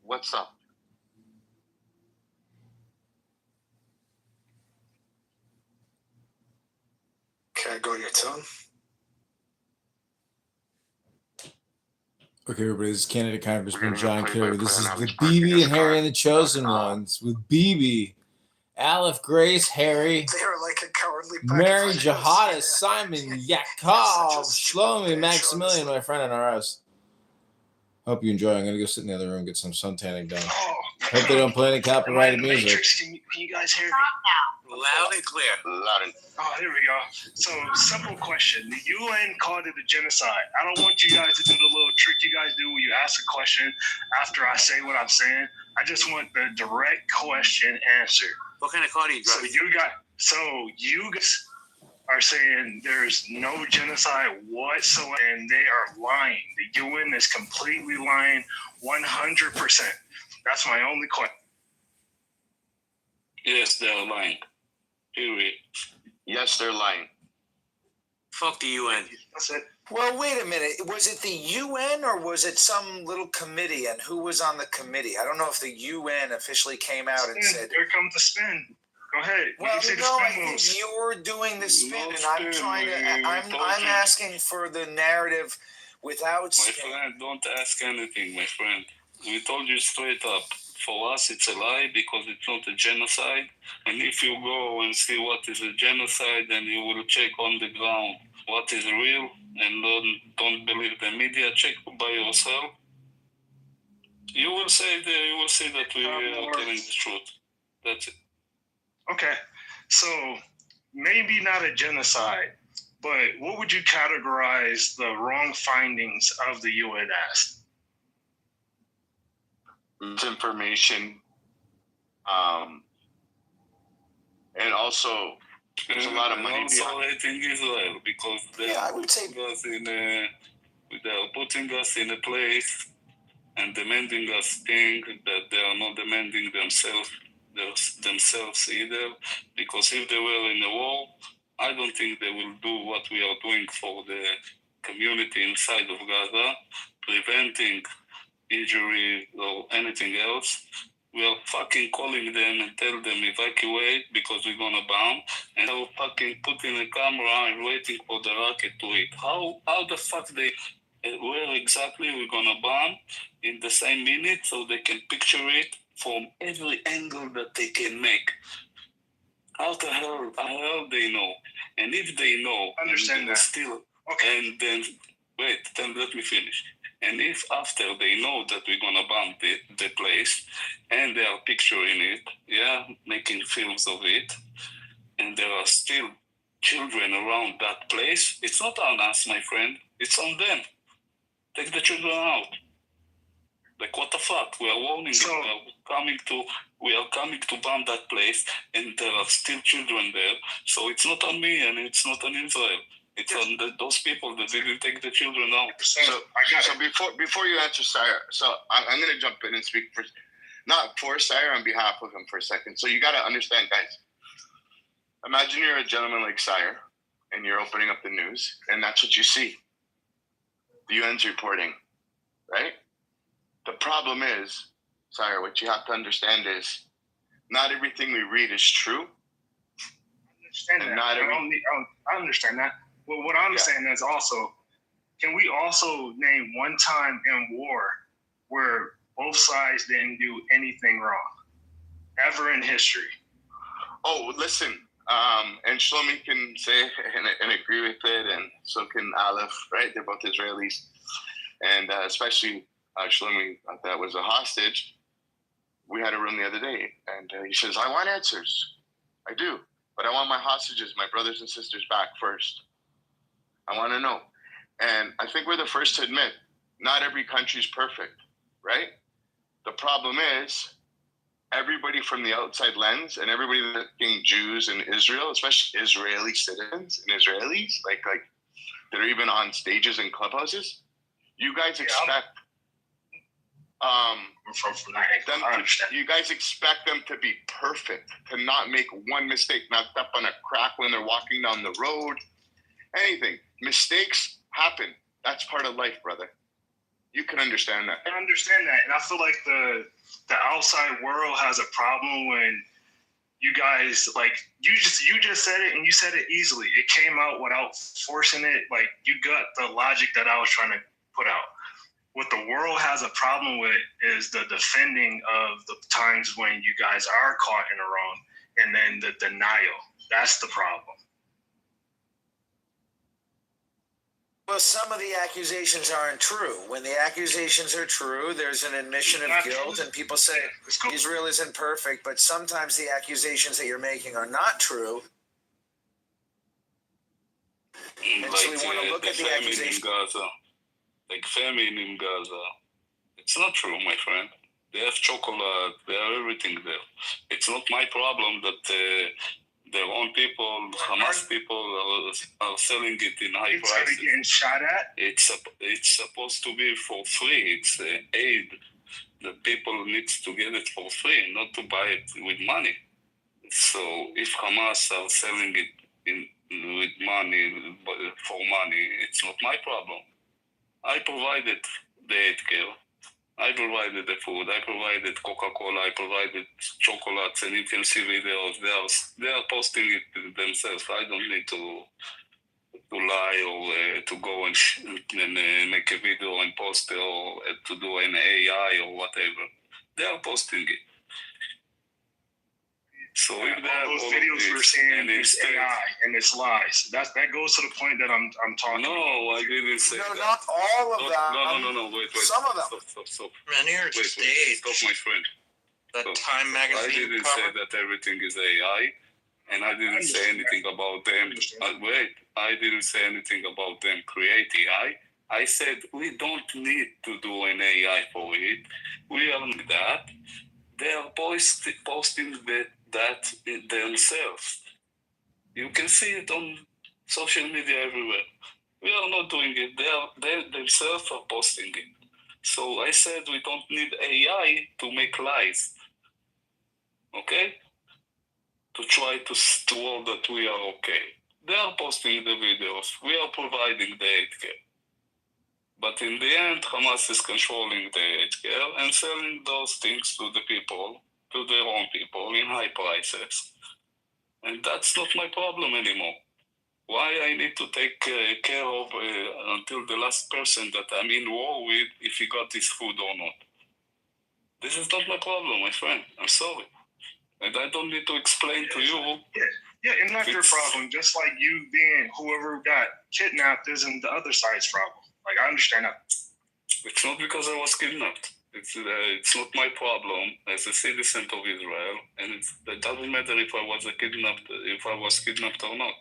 What's up? Can I go to your tone? Okay, everybody, this is Candidate Congressman John Kerry. This is the BB and Harry and the Chosen Ones with BB, Aleph, Grace, Harry, They are like a cowardly Mary, pack of Jahada, ants. Simon, Yeah. Yakov, Such a Shlomi, stupid Maximilian, bitch, my friend in RS. Hope you enjoy. I'm going to go sit in the other room, get some sun tanning done. Oh. Hope they don't play any copyrighted music. Matrix, can you guys hear me? Loud and clear. Loud and Oh, here we go. So, simple question. The UN called it a genocide. I don't want you guys to do the little trick you guys do where you ask a question after I say what I'm saying. I just want the direct question answered. What kind of car do you drive? So you guys are saying there's no genocide whatsoever, and they are lying. The UN is completely lying 100%. That's my only question. Yes, they're lying. Period. yes, they're lying. Fuck the UN. That's it. Well, wait a minute. Was it the UN or was it some little committee? And who was on the committee? I don't know if the UN officially came out and said. Here comes the spin. Go ahead. Well, You can see the no, I spin think moves. you're doing the spin, No and I'm spin, trying to. I'm asking for the narrative without My spin. friend, don't ask anything, my friend. We told you straight up. For us, it's a lie because it's not a genocide. And if you go and see what is a genocide, then you will check on the ground what is real, and don't believe the media. Check by yourself. You will say that we are telling the truth. That's it. Okay, so maybe not a genocide, but what would you categorize the wrong findings of the UN as? Misinformation. And also, there's a lot of money also behind. hating Israel because they Yeah, I are would say. putting us in a place and demanding us things that they are not demanding themselves either. Because if they were in a war, I don't think they will do what we are doing for the community inside of Gaza, preventing injury or anything else. We are fucking calling them and tell them evacuate because we're gonna bomb, and they're fucking putting a camera and waiting for the rocket to hit. How the fuck they where exactly we're gonna bomb in the same minute so they can picture it from every angle that they can make? How the hell they know? And if they know, Understand and that. still, Okay. and then wait, then let me finish. And if after they know that we're gonna bomb the place, and they are picturing it, making films of it, and there are still children around that place, it's not on us, my friend. It's on them. Take the children out. Like, what the fuck? We are warning you. We are coming to bomb that place, and there are still children there. So it's not on me, and it's not on Israel. It's on those people that didn't take the children out. So before you answer Sire, so I'm going to jump in and speak not for Sire, on behalf of him for a second. So you got to understand, guys. Imagine you're a gentleman like Sire, and you're opening up the news, and that's what you see. The UN's reporting, right? The problem is, Sire, what you have to understand is not everything we read is true. I understand that. Well, what I'm saying is also, can we also name one time in war where both sides didn't do anything wrong, ever in history? Oh, listen, and Shlomi can say and agree with it, and so can Aleph, right? They're both Israelis. And especially Shlomi, that was a hostage. We had a room the other day, and he says, I want answers. I do. But I want my hostages, my brothers and sisters back first. I want to know. And I think we're the first to admit, not every country's perfect, right? The problem is, everybody from the outside lens and everybody that's being Jews in Israel, especially Israeli citizens and Israelis, like that are even on stages and clubhouses, you guys expect you guys expect them to be perfect, to not make one mistake, not step on a crack when they're walking down the road, anything. Mistakes happen. That's part of life, brother. you can understand that. I understand that, and I feel like the outside world has a problem when you guys, like, you just said it, and you said it easily. It came out without forcing it. Like, you got the logic that I was trying to put out. What the world has a problem with is the defending of the times when you guys are caught in the wrong, and then the denial. That's the problem. Well, some of the accusations aren't true. When the accusations are true, there's an admission of guilt, and people say Israel isn't perfect, but sometimes the accusations that you're making are not true. And so we want to look at the accusations. Like famine in Gaza. It's not true, my friend. They have chocolate, they have everything there. It's not my problem that their own people, Hamas people, are selling it in high prices. It's getting shot at? It's supposed to be for free. It's aid. The people needs to get it for free, not to buy it with money. So if Hamas are selling it with money, for money, it's not my problem. I provided the healthcare. I provided the food. I provided Coca-Cola. I provided chocolates, and you can see videos. They are posting it themselves. I don't need to lie or to go and make a video and post it, or to do an AI or whatever. They are posting it. So if all those videos we're seeing is AI and it's lies. That goes to the point that I'm talking about. No, I didn't say No, that. not all of them. No, wait. Some of them. Stop. Ranier, Wait, stop, my friend. That Stop. Time magazine I didn't cover. say that everything is AI, and I didn't say anything about them. I didn't say anything about them create AI. I said we don't need to do an AI for it. We are that. They are posting that themselves. You can see it on social media everywhere. We are not doing it. They themselves are posting it. So I said we don't need AI to make lies. Okay? To try to hold that we are okay. They are posting the videos. We are providing the healthcare. But in the end, Hamas is controlling the healthcare and selling those things to the people, to their own people, in high prices. And that's not my problem anymore. Why I need to take care of until the last person that I'm in war with if he got his food or not? This is not my problem, my friend. I'm sorry. And I don't need to explain to you. Yeah, and not your problem. Just like you being whoever got kidnapped isn't the other side's problem. Like, I understand that. It's not because I was kidnapped. It's not my problem as a citizen of Israel, and it doesn't matter if I was kidnapped or not.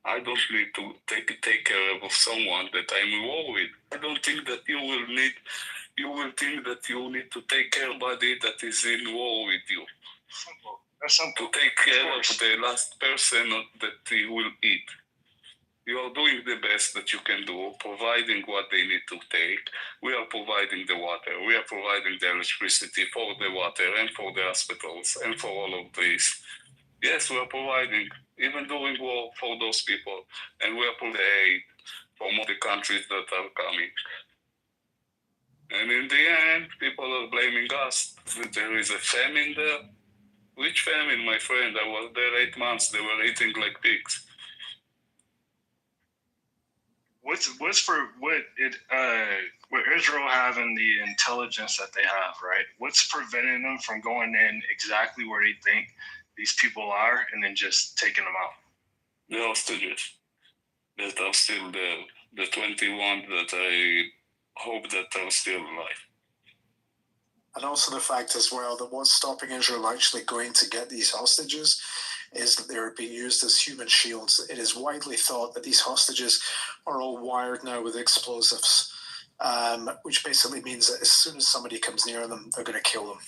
I don't need to take care of someone that I'm in war with. I don't think that you will think that you need to take care of somebody that is in war with you. Simple. That's simple. To take care of the last person that he will eat. You are doing the best that you can do, providing what they need to take. We are providing the water. We are providing the electricity for the water and for the hospitals and for all of this. Yes, we are providing, even during war, for those people. And we are providing aid from all the countries that are coming. And in the end, people are blaming us. There is a famine there. Which famine, my friend? I was there 8 months. They were eating like pigs. What Israel having the intelligence that they have, right? What's preventing them from going in exactly where they think these people are and then just taking them out? The hostages that are still there, the 21 that I hope that are still alive. And also the fact as well that what's stopping Israel actually going to get these hostages is that they're being used as human shields. It is widely thought that these hostages are all wired now with explosives, which basically means that as soon as somebody comes near them, they're going to kill them.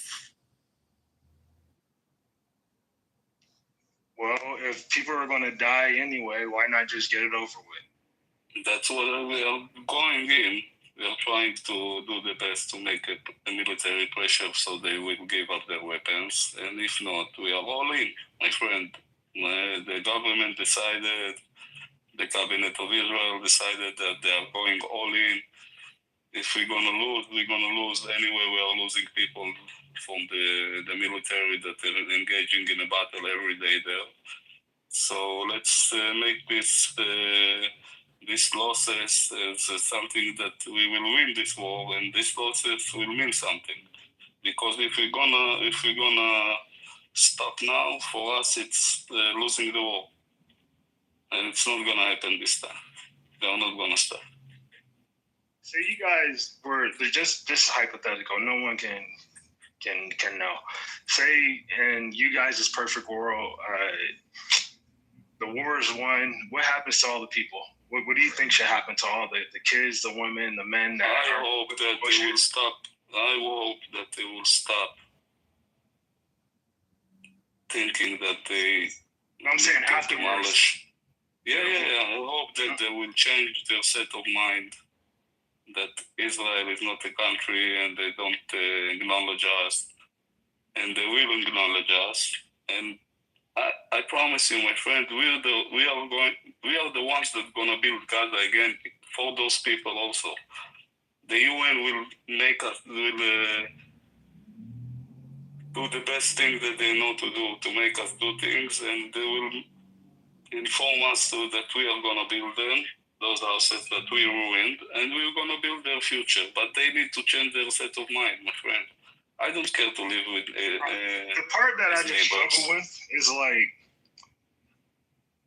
Well, if people are going to die anyway, why not just get it over with? That's what we are going in. We are trying to do the best to make a military pressure so they will give up their weapons. And if not, we are all in, my friend. The government decided, the cabinet of Israel decided that they are going all in. if we're gonna lose, we're gonna lose anyway. We are losing people from the military that are engaging in a battle every day there. So let's make these losses as something that we will win this war, and these losses will mean something. Because if we're gonna stop now, for us it's losing the war, and it's not gonna happen this time. They're not gonna stop. So you guys were, they're just hypothetical. No one can know. Say in you guys' perfect world, the war is won. What happens to all the people? What do you think should happen to all the kids, the women, the men? I hope that they will stop. I hope that they will stop thinking that they. I'm saying afterwards. Yeah. I hope that they will change their set of mind. That Israel is not a country, and they don't acknowledge us, and they will acknowledge us. And I promise you, my friend, we are the ones that are gonna build Gaza again for those people also. The UN will make us do the best thing that they know to do, to make us do things, and they will inform us so that we are gonna build them, those houses that we ruined, and we're gonna build their future. But they need to change their set of mind, my friend. I don't care to live with the part that I just struggle with is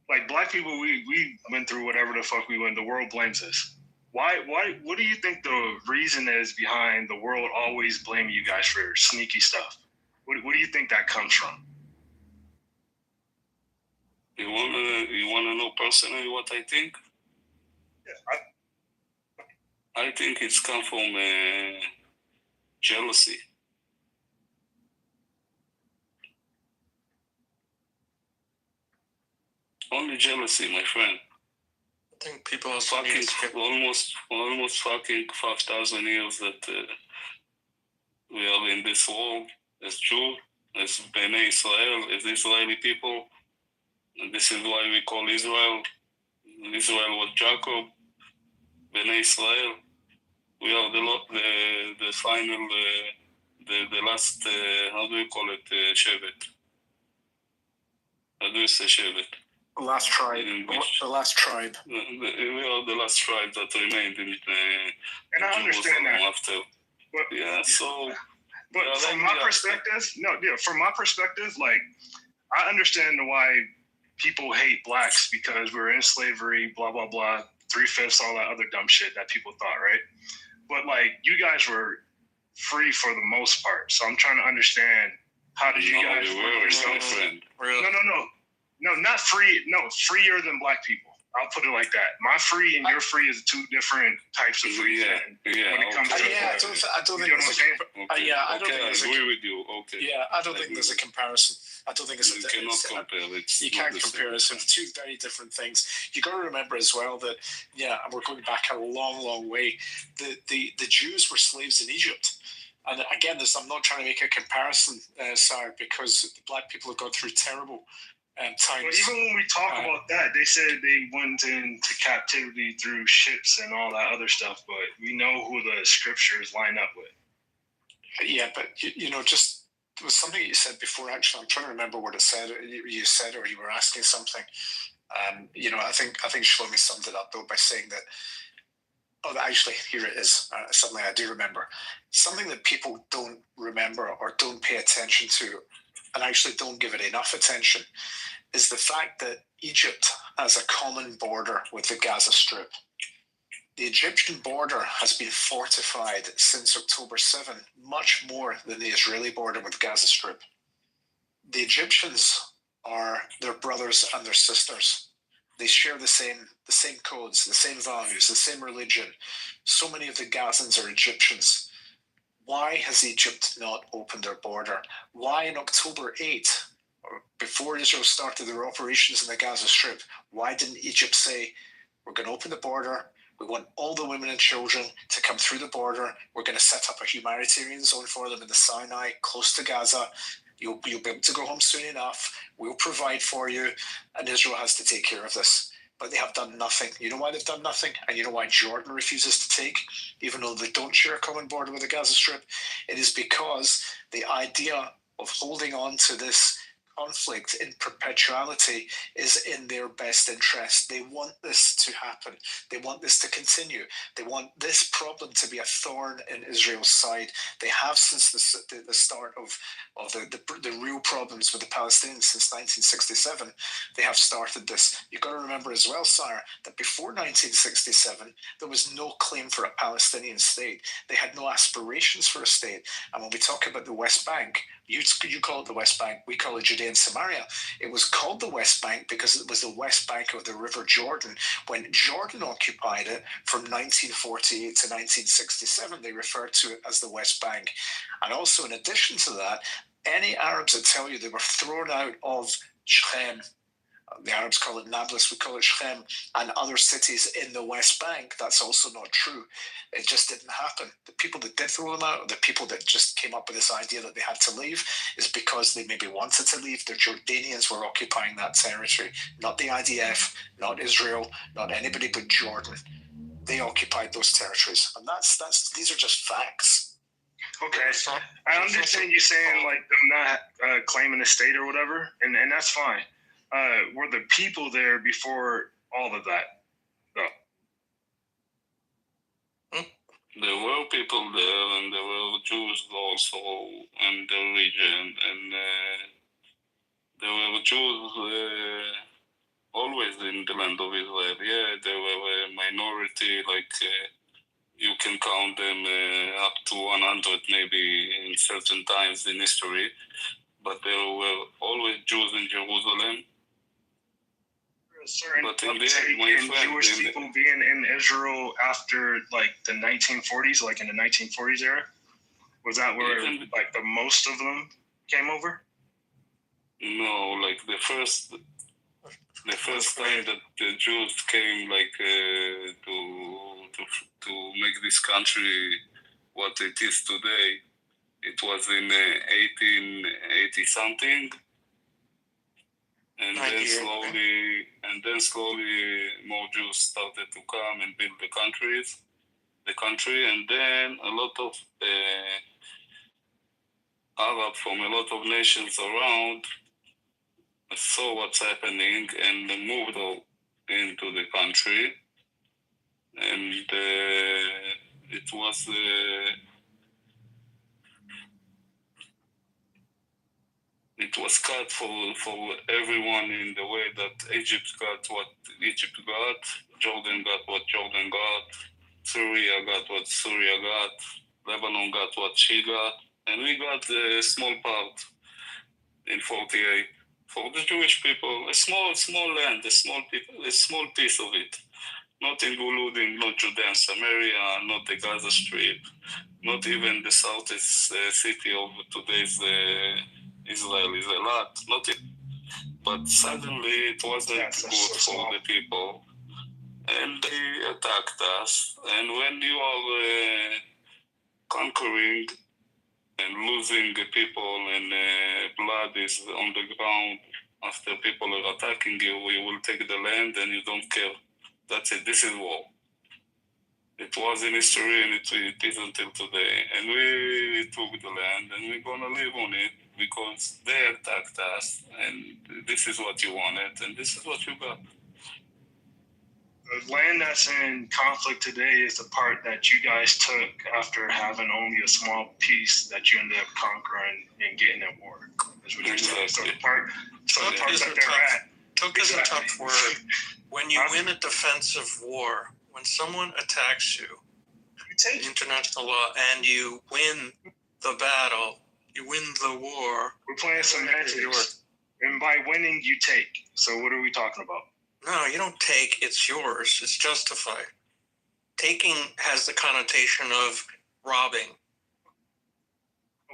like black people, we went through whatever the fuck we went. The world blames us. Why? What do you think the reason is behind the world always blaming you guys for sneaky stuff? What do you think that comes from? You wanna know personally what I think? Yeah, I think it's come from jealousy. Only jealousy, my friend. I think people are fucking almost fucking 5,000 years that we are in this world as Jews, as Bnei Israel, as Israeli people. And this is why we call Israel. Israel was Jacob, Bnei Israel. We are the final, the last, how do you call it, Shevet? How do you say Shevet? Last tribe. The last tribe. We are the last tribe that remained in and I understand that. After. But, But from my perspective, like, I understand why people hate blacks because we're in slavery, blah, blah, blah, 3/5, all that other dumb shit that people thought, right? But, like, you guys were free for the most part. So I'm trying to understand, how did you guys work yourself? No, not free. No, freer than black people. I'll put it like that. My free and your free is two different types of free. Yeah. When it comes to I don't think I agree with you. Okay. Yeah, I don't think there's a comparison. I don't think it's you cannot compare. You can't compare. It's two very different things. You got to remember as well that we're going back a long, long way. The Jews were slaves in Egypt. And again, I'm not trying to make a comparison, Sarah, because the black people have gone through terrible times. But even when we talk about that, they said they went into captivity through ships and all that other stuff, but we know who the scriptures line up with. Yeah, but just there was something you said before. Actually, I'm trying to remember what it said. You said, or you were asking something. I think Shlomi summed it up though by saying that. Oh, actually, here it is. Suddenly, I do remember something that people don't remember or don't pay attention to, and actually don't give it enough attention, is the fact that Egypt has a common border with the Gaza Strip. The Egyptian border has been fortified since October 7, much more than the Israeli border with the Gaza Strip. The Egyptians are their brothers and their sisters. They share the same codes, the same values, the same religion. So many of the Gazans are Egyptians. Why has Egypt not opened their border? Why in October 8, or before Israel started their operations in the Gaza Strip, why didn't Egypt say, we're going to open the border, we want all the women and children to come through the border, we're going to set up a humanitarian zone for them in the Sinai, close to Gaza, you'll be able to go home soon enough, we'll provide for you, and Israel has to take care of this. but they have done nothing. You know why they've done nothing? And you know why Jordan refuses to take, even though they don't share a common border with the Gaza Strip? It is because the idea of holding on to this conflict in perpetuality is in their best interest. They want this to happen. They want this to continue. They want this problem to be a thorn in Israel's side. They have since the start of the real problems with the Palestinians since 1967. They have started this. You've got to remember as well, Sire, that before 1967, there was no claim for a Palestinian state. They had no aspirations for a state. And when we talk about the West Bank, you call it the West Bank, we call it Judea and Samaria. It was called the West Bank because it was the West Bank of the River Jordan. When Jordan occupied it from 1948 to 1967, they referred to it as the West Bank. And also, in addition to that, any Arabs that tell you they were thrown out of Shechem, the Arabs call it Nablus, we call it Shechem, and other cities in the West Bank, that's also not true. It just didn't happen. The people that did throw them out, or the people that just came up with this idea that they had to leave, is because they maybe wanted to leave. The Jordanians were occupying that territory, not the IDF, not Israel, not anybody but Jordan. They occupied those territories, and these are just facts. Okay, so I understand you saying like them not claiming a state or whatever, and that's fine. Were the people there before all of that? No. There were people there, and there were Jews also in the region, and there were Jews always in the land of Israel. Yeah, there were a minority, like you can count them up to 100 maybe in certain times in history, but there were always Jews in Jerusalem. But in the end, Jewish people being in Israel after like the 1940s, like in the 1940s era, was that where like the most of them came over? No, like the first time that the Jews came, like to make this country what it is today, it was in 1880 something. And then slowly more Jews started to come and build the country, and then a lot of Arabs from a lot of nations around saw what's happening and moved into the country, and it was cut for everyone in the way that Egypt got what Egypt got, Jordan got what Jordan got, Syria got what Syria got, Lebanon got what she got, and we got a small part in 48 for the Jewish people, a small land, a small piece of it, not including not Judea and Samaria, not the Gaza Strip, not even the southeast city of today's Israel is a lot, but suddenly it wasn't good for the people, and they attacked us. And when you are conquering and losing the people, and blood is on the ground after people are attacking you, you will take the land and you don't care. That's it. This is war. It was in history, and it is until today. And we took the land, and we're gonna live on it, because they attacked us, and this is what you wanted, and this is what you got. The land that's in conflict today is the part that you guys took after having only a small piece that you ended up conquering and getting at war. That's what you're saying. So the part that they're at. Took is a tough word. When you win a defensive war, when someone attacks you, take international law, and you win the battle, you win the war. We're playing semantics. And by winning, you take. So what are we talking about? No, you don't take. It's yours. It's justified. Taking has the connotation of robbing.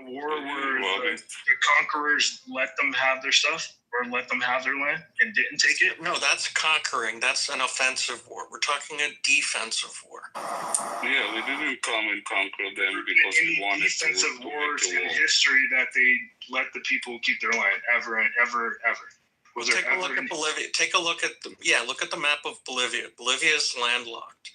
A war where the conquerors let them have their stuff, or let them have their land and didn't take it? No, that's conquering. That's an offensive war. We're talking a defensive war. Yeah, we didn't come and conquer them because we wanted defensive wars in history that they let the people keep their land ever and ever, ever. Take a look at Bolivia. Take a look at look at the map of Bolivia. Bolivia is landlocked.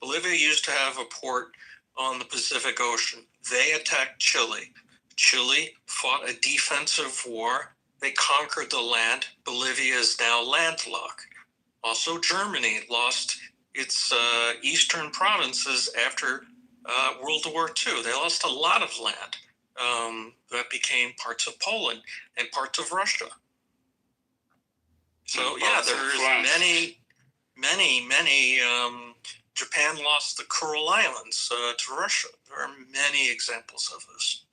Bolivia used to have a port on the Pacific Ocean. They attacked Chile. Chile fought a defensive war. They conquered the land. Bolivia is now landlocked. Also, Germany lost its eastern provinces after World War II. They lost a lot of land that became parts of Poland and parts of Russia. So there's many. Japan lost the Kuril Islands to Russia. There are many examples of this.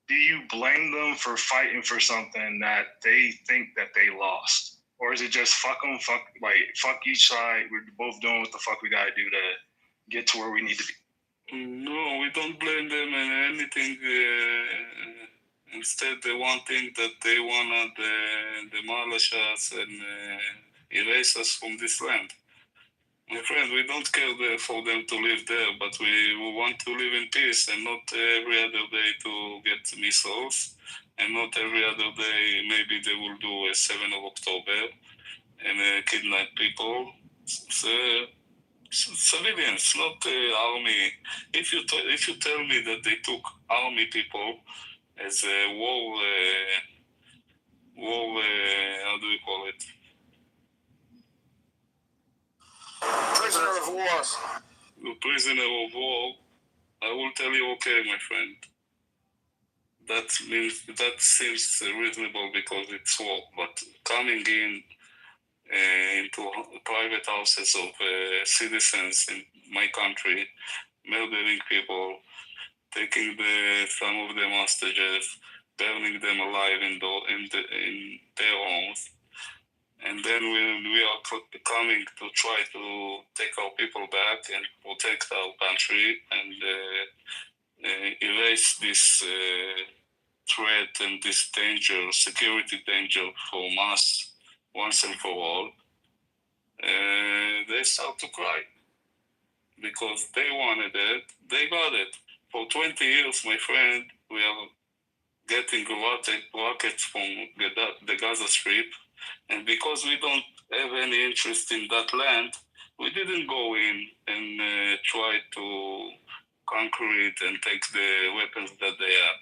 Do you blame them for fighting for something that they think that they lost? Or is it just fuck them, fuck each side, we're both doing what the fuck we gotta do to get to where we need to be? No, we don't blame them in anything. Instead, the one thing that they wanna demolish us and erase us from this land. My friend, we don't care for them to live there, but we want to live in peace and not every other day to get missiles, and not every other day maybe they will do a 7th of October and kidnap people. Civilians, not army. If you tell me that they took army people as a war, how do we call it? Prisoner of war. A prisoner of war, I will tell you, okay, my friend. That seems reasonable because it's war, but coming in into private houses of citizens in my country, murdering people, taking some of them hostages, burning them alive in their homes, and then when we are coming to try to take our people back and protect our country and erase this threat and this danger, security danger from us once and for all, they start to cry because they wanted it, they got it. For 20 years, my friend, we are getting rockets from the Gaza Strip, and because we don't have any interest in that land, we didn't go in and try to conquer it and take the weapons that they have.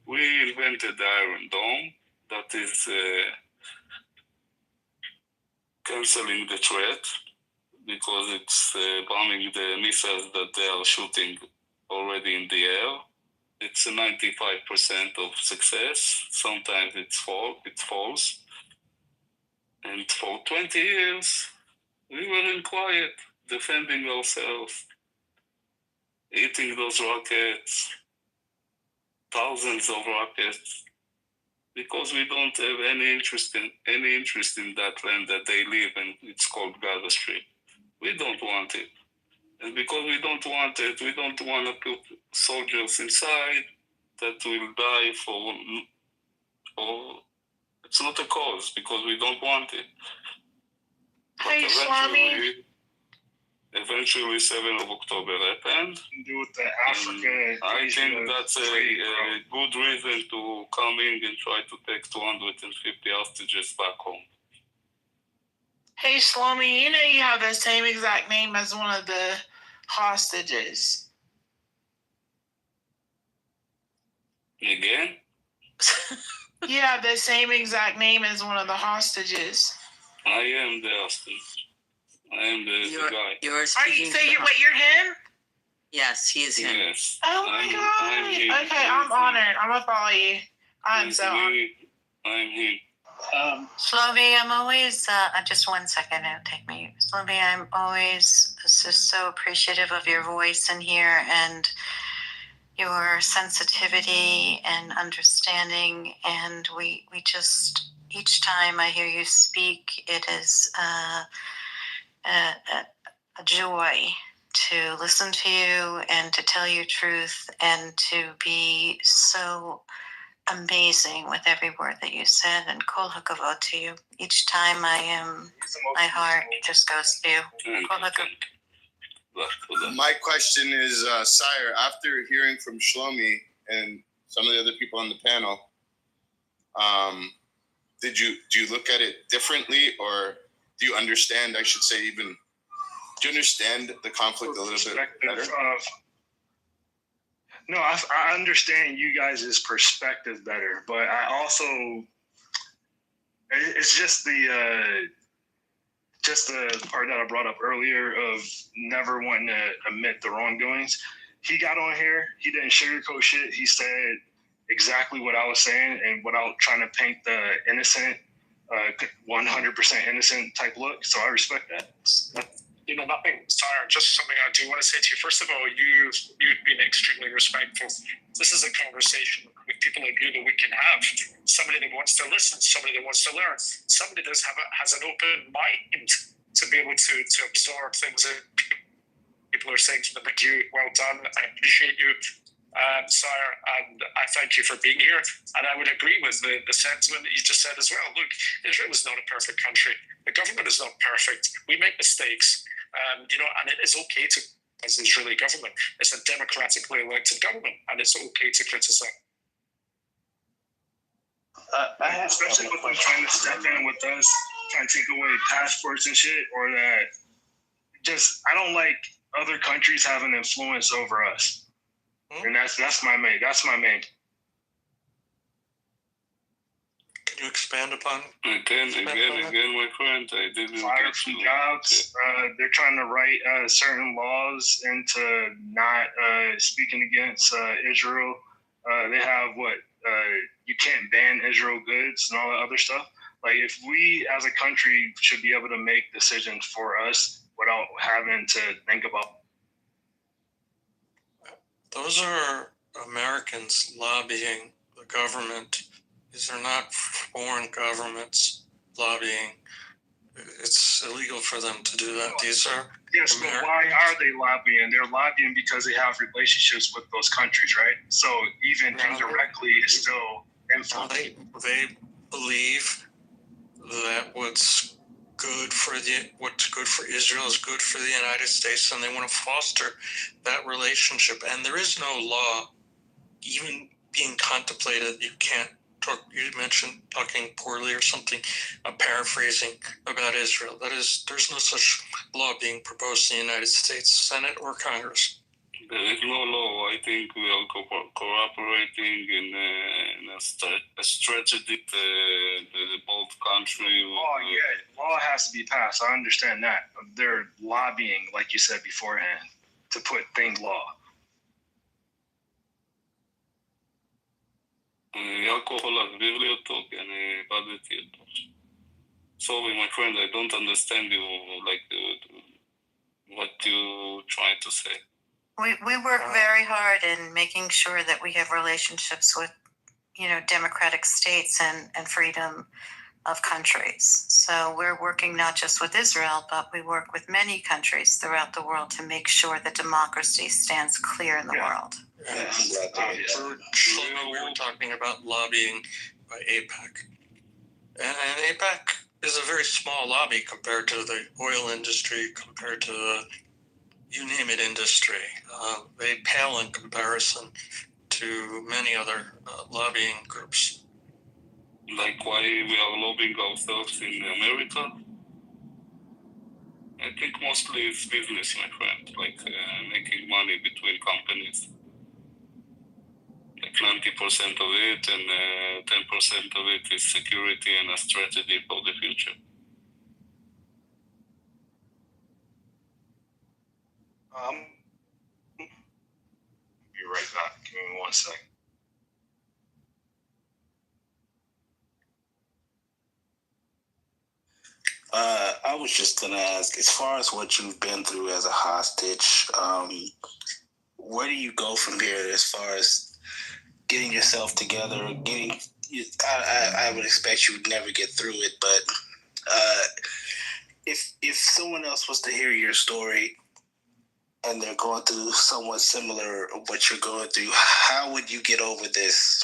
We invented the Iron Dome that is canceling the threat because it's bombing the missiles that they are shooting already in the air. It's a 95% of success. Sometimes it falls. And for 20 years, we were in quiet, defending ourselves, eating those rockets, thousands of rockets, because we don't have any interest in that land that they live in. It's called Gaza Strip. We don't want it. And because we don't want it, we don't want to put soldiers inside that will die for it's not a cause because we don't want it. Hey, Swami. Eventually 7th of October happened. Do with the Africa. I think that's a good reason to come in and try to take 250 hostages back home. Hey, Shlomi, you know you have the same exact name as one of the hostages. Again? You have the same exact name as one of the hostages. I am the hostage. I am the guy. You're speaking. You're him? Yes, he is him. Yes. Oh my God. Okay, I'm honored. I'm gonna follow you. I'm so honored. I'm him. Shlomi, I'm always, just 1 second, it'll take me. Shlomi, I'm always just so appreciative of your voice in here and your sensitivity and understanding. And we just, each time I hear you speak, it is a joy to listen to you and to tell you truth and to be so amazing with every word that you said, and kol hakavod to you. Each time my heart just goes to you. Kol hakavod. My question is, Sire, after hearing from Shlomi and some of the other people on the panel. Do you look at it differently, or do you understand? I should say, even do you understand the conflict a little bit better? No, I understand you guys' perspective better, but I also, it's just the part that I brought up earlier of never wanting to admit the wrongdoings. He got on here, he didn't sugarcoat shit. He said exactly what I was saying, and without trying to paint the innocent, 100% innocent type look. So I respect that. You know, nothing, Sire, just something I do want to say to you. First of all, you've been extremely respectful. This is a conversation with people like you that we can have. Somebody that wants to listen, somebody that wants to learn, somebody that has an open mind to be able to absorb things that people are saying to them. Like you, well done. I appreciate you, Sire, and I thank you for being here. And I would agree with the sentiment that you just said as well. Look, Israel is not a perfect country. The government is not perfect. We make mistakes. You know, and it is okay to, as the Israeli government, it's a democratically elected government, and it's okay to criticize. Especially with them trying to step in with us, trying to take away passports and shit, or that I don't like other countries having influence over us. And that's my main. Can you expand upon? Again, my friend, I didn't Fired from jobs. They're trying to write certain laws into not speaking against Israel. They have you can't ban Israel goods and all that other stuff. Like, if we as a country should be able to make decisions for us without having to think about. Those are Americans lobbying the government. These are not foreign governments lobbying. It's illegal for them to do that. These are yes, but why are they lobbying? They're lobbying because they have relationships with those countries, right? So even indirectly, it's still influence. They believe that what's good for Israel is good for the United States, and they want to foster that relationship. And there is no law even being contemplated. You can't talk. You mentioned talking poorly or something. I'm paraphrasing about Israel. There's no such law being proposed in the United States Senate or Congress. There is no law. I think we are cooperating in a strategy the both country. Law has to be passed. I understand that. They're lobbying, like you said beforehand, to put things law. Sorry, my friend, I don't understand you, what you trying to say. We work very hard in making sure that we have relationships with, democratic states and freedom of countries. So we're working not just with Israel, but we work with many countries throughout the world to make sure that democracy stands clear in the world. We were talking about lobbying by AIPAC. And AIPAC is a very small lobby compared to the oil industry, compared to the you name it industry. They pale in comparison to many other lobbying groups. Like why we are lobbying ourselves in America? I think mostly it's business, my friend, like making money between companies. Like 90% of it, and 10% of it is security and a strategy for the future. Be right back. Give me 1 second. I was just gonna ask, as far as what you've been through as a hostage, where do you go from here as far as getting yourself together? I would expect you would never get through it, but if someone else was to hear your story and they're going through somewhat similar what you're going through, how would you get over this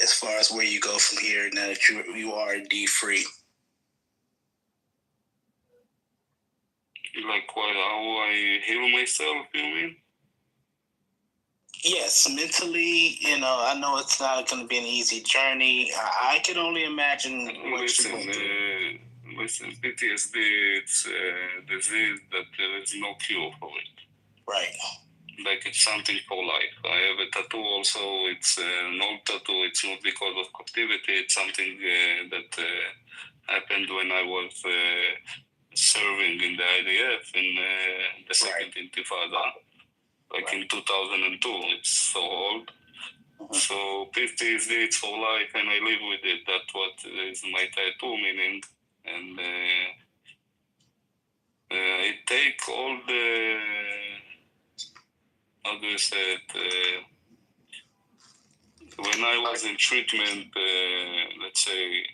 as far as where you go from here now that you are indeed free? Like how I heal myself, you mean? yes, mentally, I know it's not going to be an easy journey. I can only imagine what you're going through. Listen, PTSD, it's a disease that there is no cure for it. Right. Like it's something for life. I have a tattoo also. It's an old tattoo. It's not because of captivity. It's something that happened when I was serving in the IDF in the second Intifada, like in 2002. It's so old. So PTSD, it's for life, and I live with it. That's what is my tattoo meaning. And I take all the, how do you say it? When I was in treatment, let's say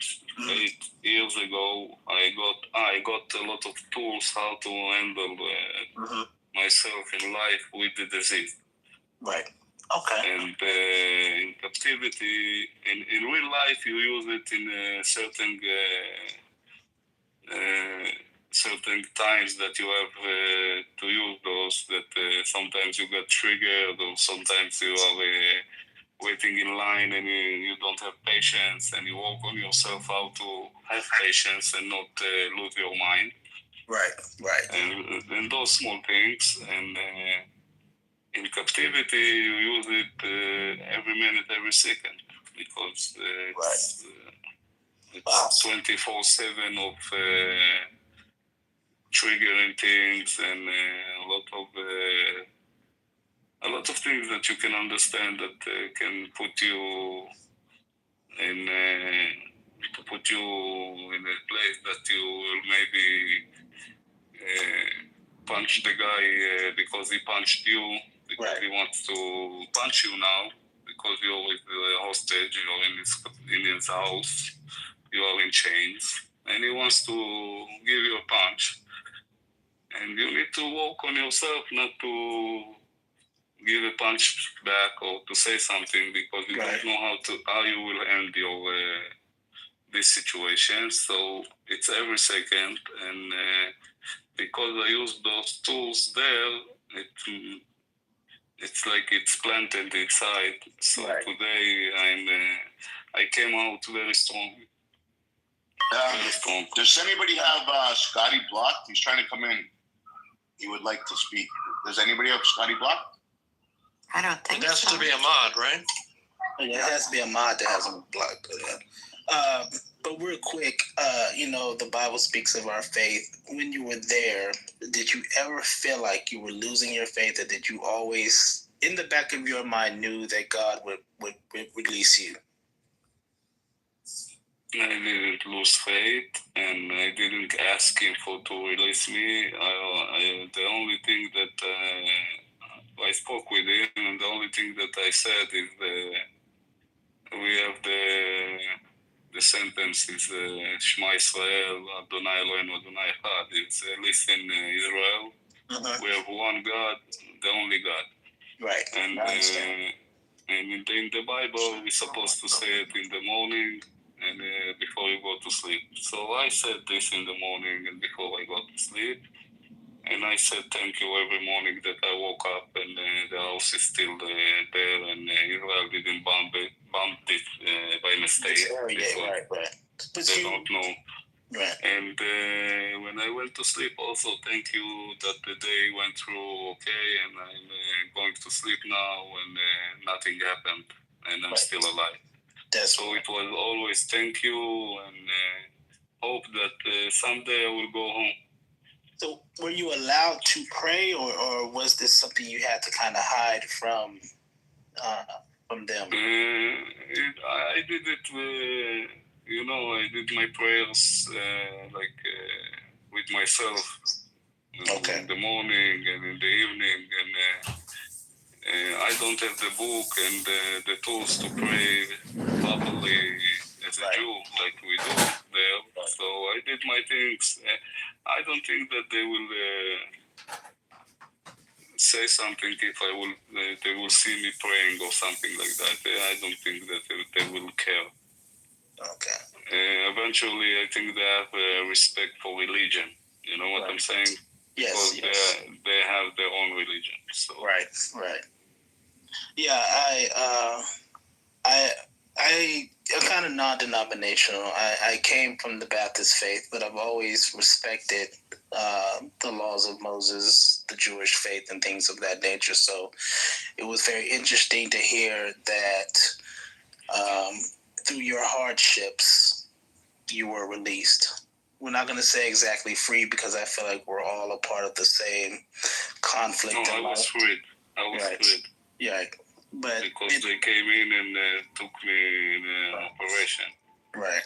8 years ago, I got a lot of tools how to handle myself in life with the disease. Right. Okay. And in captivity, in real life, you use it in certain times that you have to use those. That sometimes you get triggered, or sometimes you are waiting in line and you don't have patience, and you work on yourself how to have patience and not lose your mind. Right. And those small things. And in captivity, you use it every minute, every second, because it's 24/7 of triggering things, and a lot of things that you can understand that can put you in to put you in a place that you will maybe punch the guy because he punched you, because he wants to punch you now, because you're with the hostage, you're in his house, you are in chains, and he wants to give you a punch. And you need to work on yourself not to give a punch back or to say something, because you don't know how you will end your this situation. So it's every second, and because I use those tools there, it's like it's planted inside. So today I came out very strong. Does anybody have Scotty blocked? He's trying to come in. He would like to speak. Does anybody have Scotty blocked? I don't think it has to be a mod, right? Yeah, it has to be a mod that has him blocked. But real quick, the Bible speaks of our faith. When you were there, did you ever feel like you were losing your faith, or did you always, in the back of your mind, knew that God would release you? I didn't lose faith, and I didn't ask him to release me. The only thing that I spoke with him, and the only thing that I said is we have the sentence is Shema Israel, Adonai Eloheinu, Adonai Echad. It's listen, Israel. We have one God, the only God. Right. And in the Bible, we're supposed to say it in the morning and before you go to sleep. So I said this in the morning and before I go to sleep. And I said thank you every morning that I woke up and the house is still there, and Israel didn't bomb it by mistake. Right. They don't know. Right. And when I went to sleep, also thank you that the day went through okay, and I'm going to sleep now, and nothing happened, and I'm still alive. So it was always thank you, and hope that someday I will go home. So were you allowed to pray, or was this something you had to kind of hide from them? I did it, I did my prayers with myself in the morning and in the evening, and I don't have the book and the tools to pray properly as a Jew like we do there. So I did my things. I don't think that they will say something if they will see me praying or something like that. I don't think that they will care. Okay. Eventually, I think they have respect for religion. You know what I'm saying? Yes. Because they have their own religion. So. Right. Yeah, I'm kind of non-denominational. I came from the Baptist faith, but I've always respected the laws of Moses, the Jewish faith, and things of that nature. So it was very interesting to hear that through your hardships, you were released. We're not going to say exactly free because I feel like we're all a part of the same conflict. No, I was freed. Freed. Yeah, but because they came in and took me in an operation. Right,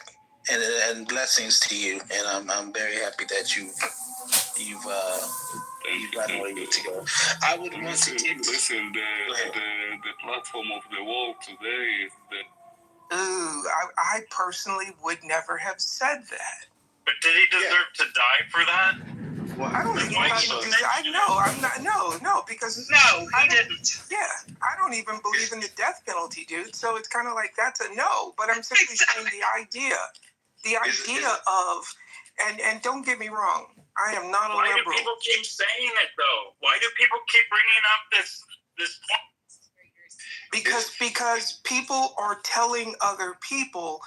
and blessings to you, and I'm very happy that you've gotten where you need to go. I would want to listen. The platform of the world today is the. I personally would never have said that. But did he deserve to die for that? Well, I don't even because no, he didn't. Yeah, I don't even believe in the death penalty, dude. So it's kind of like that's a no. But I'm simply saying the idea of, and don't get me wrong, I am not a liberal. Why do people keep saying it though? Why do people keep bringing up this point? Because people are telling other people